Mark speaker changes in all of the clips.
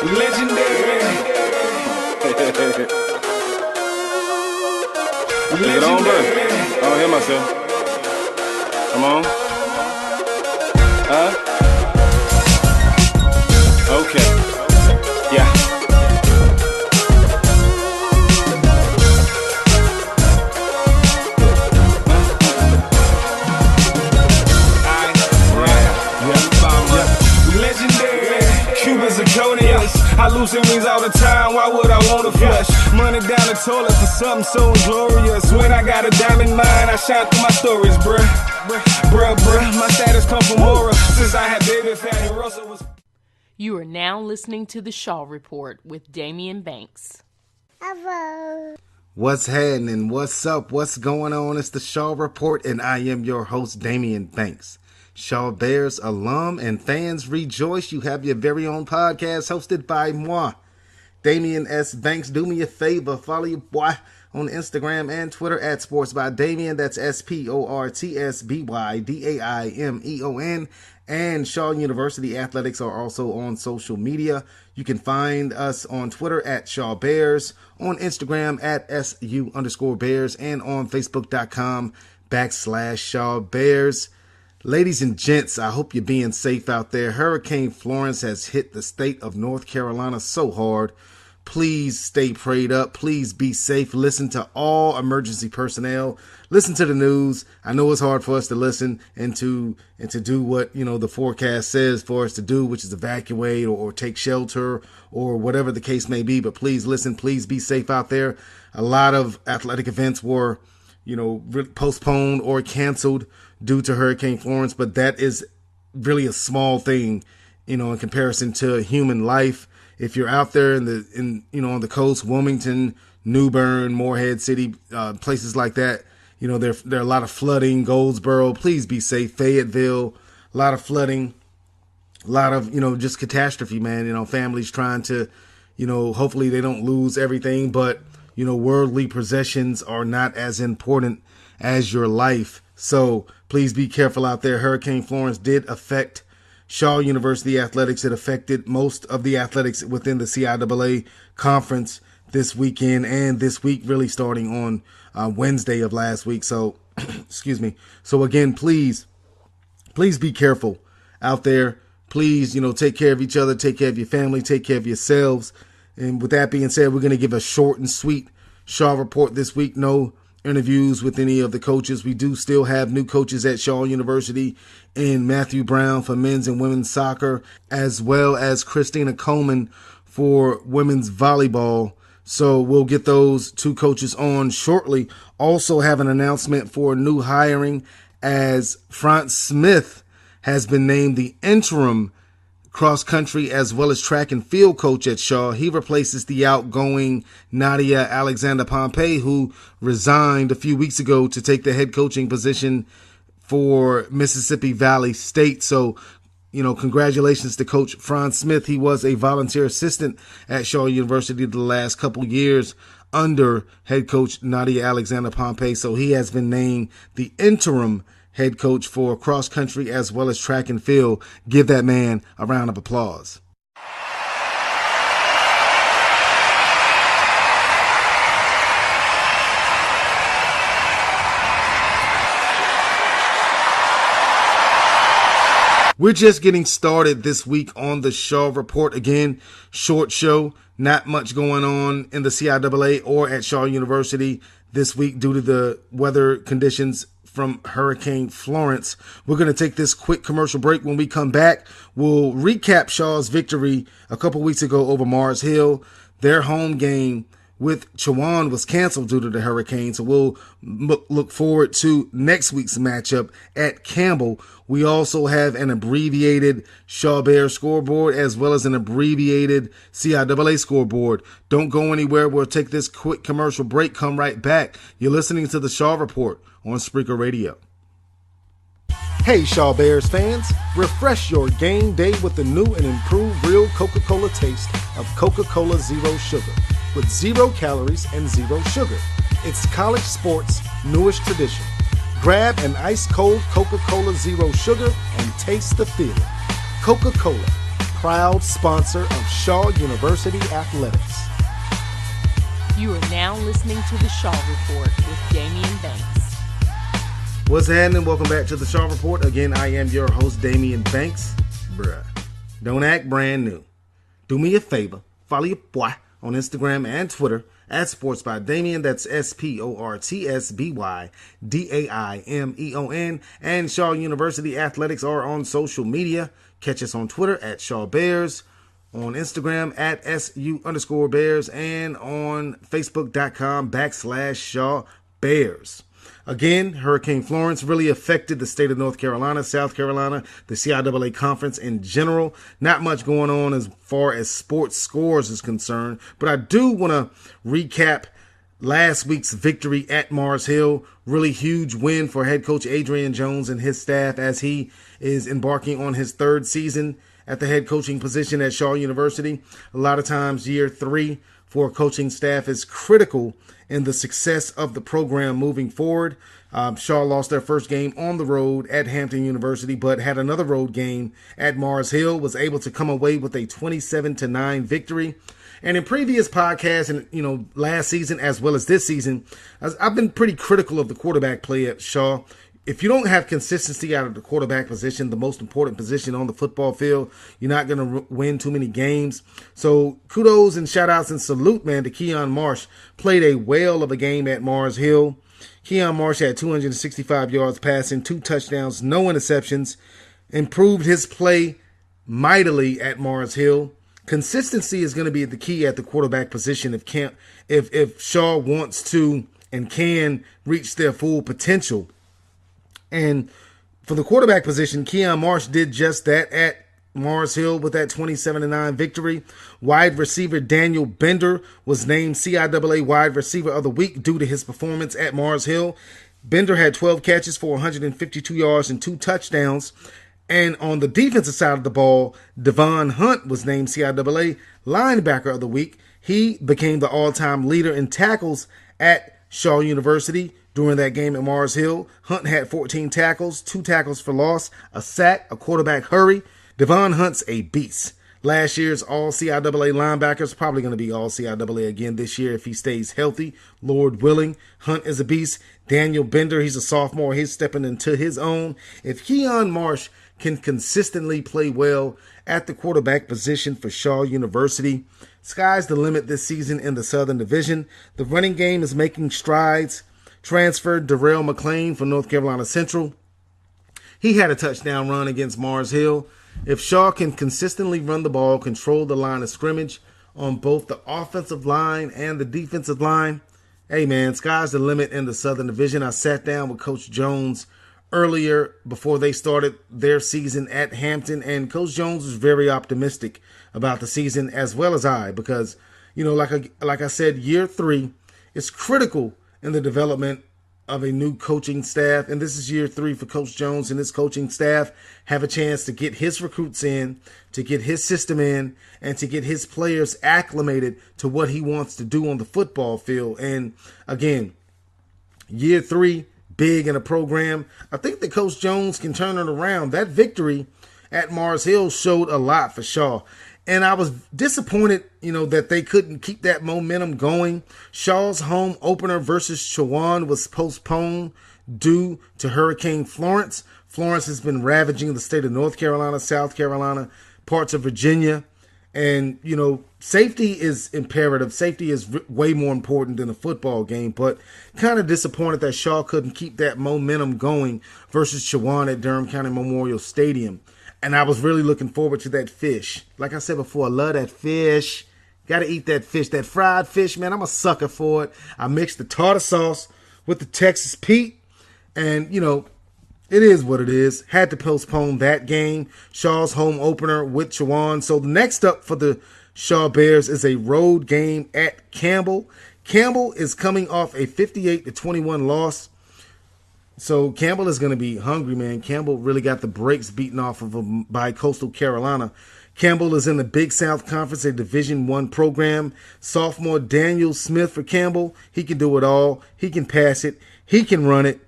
Speaker 1: Legendary.
Speaker 2: Take it on, bro. I don't hear myself. Come on. Huh? Okay. Yeah.
Speaker 1: I loosen wings all the time, why would I want to flush? Money down the toilet for something so inglorious. When I got a diamond mine, I shine through my stories, bruh. My status come from Mora. Since I had baby fatty Russell was...
Speaker 3: You are now listening to The Shaw Report with Damian Banks.
Speaker 4: Hello. What's happening? What's up? What's going on? It's The Shaw Report, and I am your host, Damian Banks. Shaw Bears alum and fans rejoice. You have your very own podcast hosted by moi, Damian S. Banks. Do me a favor, follow your boy on Instagram and Twitter at Sports by Damian. That's SportsBydAImeon. And Shaw University Athletics are also on social media. You can find us on Twitter at Shaw Bears, on Instagram at SU_Bears, and on Facebook.com/Shaw Bears. Ladies and gents, I hope you're being safe out there. Hurricane Florence has hit the state of North Carolina so hard. Please stay prayed up. Please be safe. Listen to all emergency personnel. Listen to the news. I know it's hard for us to listen and to do what, the forecast says for us to do, which is evacuate or take shelter or whatever the case may be. But please listen. Please be safe out there. A lot of athletic events were, postponed or canceled due to Hurricane Florence, but that is really a small thing, in comparison to human life. If you're out there on the coast, Wilmington, New Bern, Morehead City, places like that, there are a lot of flooding. Goldsboro, please be safe. Fayetteville, a lot of flooding, a lot of just catastrophe, man. Families trying to, hopefully they don't lose everything, but worldly possessions are not as important as your life. So please be careful out there. Hurricane Florence did affect Shaw University athletics. It affected most of the athletics within the CIAA conference this weekend and this week, really starting on Wednesday of last week. So, excuse me. So again, please be careful out there. Please, take care of each other, take care of your family, take care of yourselves. And with that being said, we're going to give a short and sweet Shaw Report this week. No interviews with any of the coaches. We do still have new coaches at Shaw University in Matthew Brown for men's and women's soccer, as well as Christina Coleman for women's volleyball. So we'll get those two coaches on shortly. Also have an announcement for new hiring, as Franz Smith has been named the interim cross country as well as track and field coach at Shaw. He replaces the outgoing Nadia Alexander Pompey, who resigned a few weeks ago to take the head coaching position for Mississippi Valley State. So, congratulations to Coach Franz Smith. He was a volunteer assistant at Shaw University the last couple years under head coach Nadia Alexander Pompey. So he has been named the interim head coach for cross country as well as track and field. Give that man a round of applause. We're just getting started this week on the Shaw Report. Again, short show, not much going on in the CIAA or at Shaw University this week due to the weather conditions from Hurricane Florence. We're going to take this quick commercial break. When we come back, we'll recap Shaw's victory a couple weeks ago over Mars Hill. Their home game with Chowan was canceled due to the hurricane, so we'll look forward to next week's matchup at Campbell. We also have an abbreviated Shaw Bears scoreboard as well as an abbreviated CIAA scoreboard. Don't go anywhere. We'll take this quick commercial break. Come right back. You're listening to the Shaw Report on Spreaker Radio. Hey Shaw Bears fans, refresh your game day with the new and improved real Coca-Cola taste of Coca-Cola Zero Sugar, with 0 calories and 0 sugar. It's college sports' newest tradition. Grab an ice-cold Coca-Cola Zero Sugar and taste the feeling. Coca-Cola, proud sponsor of Shaw University Athletics.
Speaker 3: You are now listening to the Shaw Report with Damian Banks.
Speaker 4: What's happening? Welcome back to the Shaw Report. Again, I am your host, Damian Banks. Bruh, don't act brand new. Do me a favor. Follow your boy on Instagram and Twitter at Sports by Damian. That's SportsByDaimeon. And Shaw University Athletics are on social media. Catch us on Twitter at Shaw Bears, on Instagram at SU_Bears, and on Facebook.com/Shaw Bears. Again, Hurricane Florence really affected the state of North Carolina, South Carolina, the CIAA conference in general. Not much going on as far as sports scores is concerned, but I do want to recap last week's victory at Mars Hill. Really huge win for head coach Adrian Jones and his staff as he is embarking on his third season at the head coaching position at Shaw University. A lot of times year 3 for coaching staff is critical in the success of the program moving forward. Shaw lost their first game on the road at Hampton University, but had another road game at Mars Hill, was able to come away with a 27-9 victory. And in previous podcasts and, last season as well as this season, I've been pretty critical of the quarterback play at Shaw. If you don't have consistency out of the quarterback position, the most important position on the football field, you're not going to win too many games. So kudos and shout outs and salute, man, to Keon Marsh. Played a whale of a game at Mars Hill. Keon Marsh had 265 yards passing, 2 touchdowns, no interceptions. Improved his play mightily at Mars Hill. Consistency is going to be the key at the quarterback position if Shaw wants to and can reach their full potential. And for the quarterback position, Keon Marsh did just that at Mars Hill with that 27-9 victory. Wide receiver Daniel Bender was named CIAA Wide Receiver of the Week due to his performance at Mars Hill. Bender had 12 catches for 152 yards and 2 touchdowns. And on the defensive side of the ball, Devon Hunt was named CIAA Linebacker of the Week. He became the all-time leader in tackles at Shaw University during that game at Mars Hill. Hunt had 14 tackles, 2 tackles for loss, a sack, a quarterback hurry. Devon Hunt's a beast. Last year's all-CIAA linebackers, probably going to be all-CIAA again this year if he stays healthy, Lord willing. Hunt is a beast. Daniel Bender, he's a sophomore. He's stepping into his own. If Keon Marsh can consistently play well at the quarterback position for Shaw University, sky's the limit this season in the Southern Division. The running game is making strides. Transferred Darrell McClain from North Carolina Central. He had a touchdown run against Mars Hill. If Shaw can consistently run the ball, control the line of scrimmage on both the offensive line and the defensive line, hey man, sky's the limit in the Southern Division. I sat down with Coach Jones earlier before they started their season at Hampton, and Coach Jones was very optimistic about the season as well as I, because, like I said, year 3 is critical in the development of a new coaching staff. And this is year 3 for Coach Jones and his coaching staff. Have a chance to get his recruits in, to get his system in, and to get his players acclimated to what he wants to do on the football field. And again, year 3, big in a program. I think that Coach Jones can turn it around. That victory at Mars Hill showed a lot for Shaw. And I was disappointed, that they couldn't keep that momentum going. Shaw's home opener versus Chowan was postponed due to Hurricane Florence. Florence has been ravaging the state of North Carolina, South Carolina, parts of Virginia. And, safety is imperative. Safety is way more important than a football game. But kind of disappointed that Shaw couldn't keep that momentum going versus Chowan at Durham County Memorial Stadium. And I was really looking forward to that fish. Like I said before, I love that fish. Got to eat that fish, that fried fish, man. I'm a sucker for it. I mixed the tartar sauce with the Texas Pete. And, it is what it is. Had to postpone that game. Shaw's home opener with Chowan. So the next up for the Shaw Bears is a road game at Campbell. Campbell is coming off a 58-21 loss. So Campbell is going to be hungry, man. Campbell really got the brakes beaten off of him by Coastal Carolina. Campbell is in the Big South Conference, a Division I program. Sophomore Daniel Smith for Campbell. He can do it all. He can pass it. He can run it.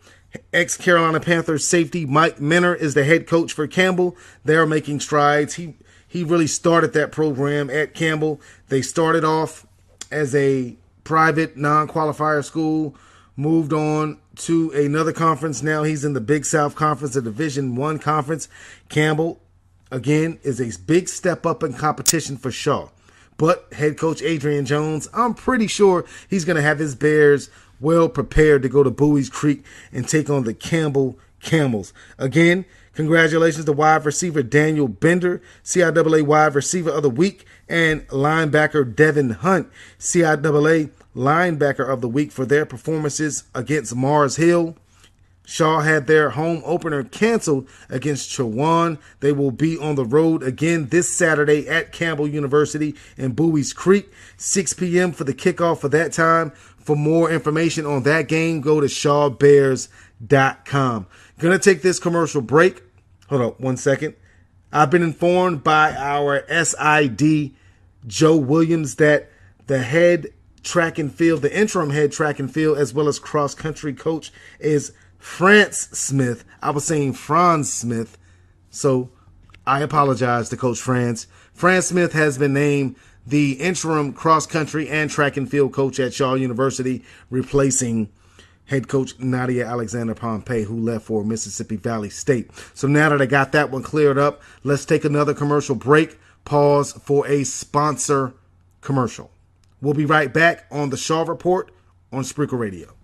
Speaker 4: Ex-Carolina Panthers safety Mike Minner is the head coach for Campbell. They're making strides. He He really started that program at Campbell. They started off as a private non-qualifier school, moved on to another conference. Now he's in the Big South Conference, a Division I conference. Campbell, again, is a big step up in competition for Shaw. But head coach Adrian Jones, I'm pretty sure he's going to have his Bears well prepared to go to Bowie's Creek and take on the Campbell Camels. Again, congratulations to wide receiver Daniel Bender, CIAA wide receiver of the week, and linebacker Devin Hunt, CIAA linebacker of the week, for their performances against Mars Hill. Shaw had their home opener canceled against Chowan. They will be on the road again this Saturday at Campbell University in Bowie's Creek, 6 p.m. for the kickoff for that time. For more information on that game, go to shawbears.com. Gonna take this commercial break. Hold up 1 second. I've been informed by our SID, Joe Williams, that the head track and field, the interim head track and field, as well as cross country coach is France Smith. I was saying Franz Smith, so I apologize to Coach Franz. Franz Smith has been named the interim cross country and track and field coach at Shaw University, replacing head coach Nadia Alexander Pompey, who left for Mississippi Valley State. So now that I got that one cleared up, let's take another commercial break. Pause for a sponsor commercial. We'll be right back on the Shaw Report on Spreaker Radio.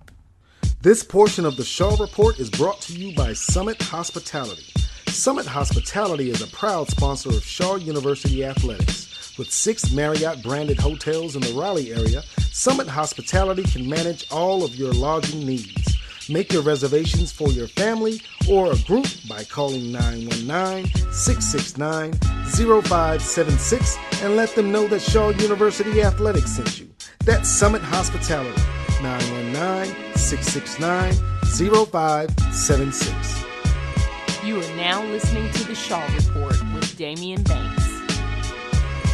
Speaker 4: This portion of the Shaw Report is brought to you by Summit Hospitality. Summit Hospitality is a proud sponsor of Shaw University Athletics. With 6 Marriott-branded hotels in the Raleigh area, Summit Hospitality can manage all of your lodging needs. Make your reservations for your family or a group by calling 919-669-0576 and let them know that Shaw University Athletics sent you. That's Summit Hospitality, 919-669-0576.
Speaker 3: You are now listening to the Shaw Report with Damian Banks.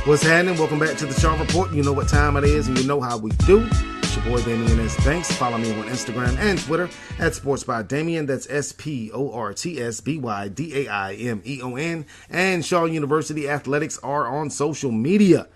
Speaker 4: What's happening? Welcome back to the Shaw Report. You know what time it is and you know how we do. It's your boy Damian S. Banks. Follow me on Instagram and Twitter at Sports by Damian. That's SportsBydamion. And Shaw University Athletics are on social media.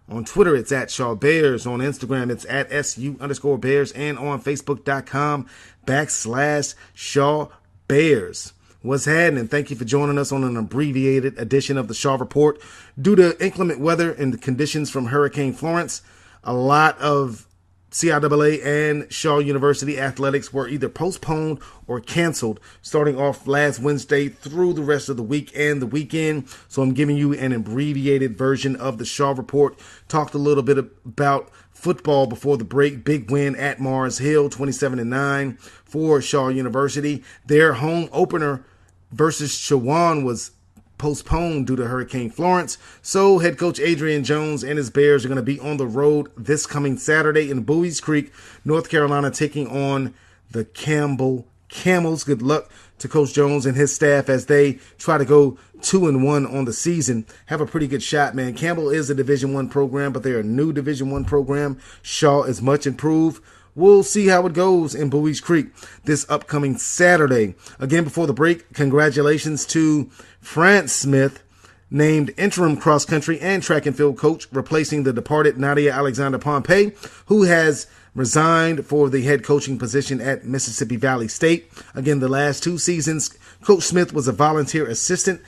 Speaker 4: On Twitter, it's at Shaw Bears. On Instagram, it's at SU_Bears. And on Facebook.com/Shaw Bears. What's happening? Thank you for joining us on an abbreviated edition of the Shaw Report. Due to inclement weather and the conditions from Hurricane Florence, a lot of CIAA and Shaw University athletics were either postponed or canceled starting off last Wednesday through the rest of the week and the weekend. So I'm giving you an abbreviated version of the Shaw Report. Talked a little bit about football before the break. Big win at Mars Hill, 27-9 for Shaw University. Their home opener versus Chowan was postponed due to Hurricane Florence. So head coach Adrian Jones and his Bears are going to be on the road this coming Saturday in Bowie's Creek, North Carolina, taking on the Campbell Camels. Good luck to Coach Jones and his staff as they try to go 2-1 on the season. Have a pretty good shot, man. Campbell is a Division I program, but they're a new Division I program. Shaw is much improved. We'll see how it goes in Bowie's Creek this upcoming Saturday. Again, before the break, congratulations to France Smith, named interim cross-country and track and field coach, replacing the departed Nadia Alexander Pompey, who has resigned for the head coaching position at Mississippi Valley State. Again, the last 2 seasons, Coach Smith was a volunteer assistant,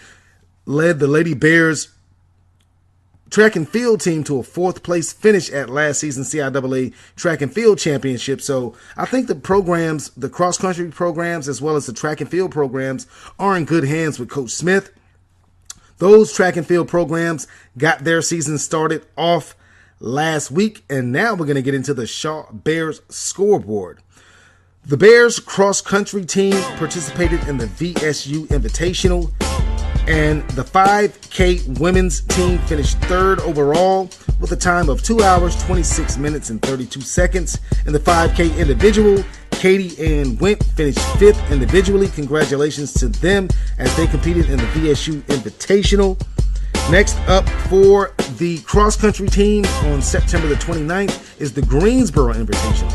Speaker 4: led the Lady Bears track and field team to a 4th place finish at last season's CIAA track and field championship. So I think the programs, the cross country programs, as well as the track and field programs, are in good hands with Coach Smith. Those track and field programs got their season started off last week, and now we're going to get into the Shaw Bears scoreboard. The Bears cross country team participated in the VSU Invitational, and the 5K women's team finished 3rd overall with a time of 2 hours, 26 minutes, and 32 seconds. In the 5K individual, Katie Ann Went finished 5th individually. Congratulations to them as they competed in the VSU Invitational. Next up for the cross-country team on September the 29th is the Greensboro Invitational.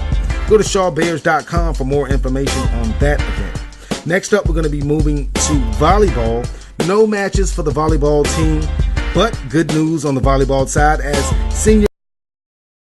Speaker 4: Go to shawbears.com for more information on that event. Next up, we're going to be moving to volleyball. No matches for the volleyball team But good news on the volleyball side as senior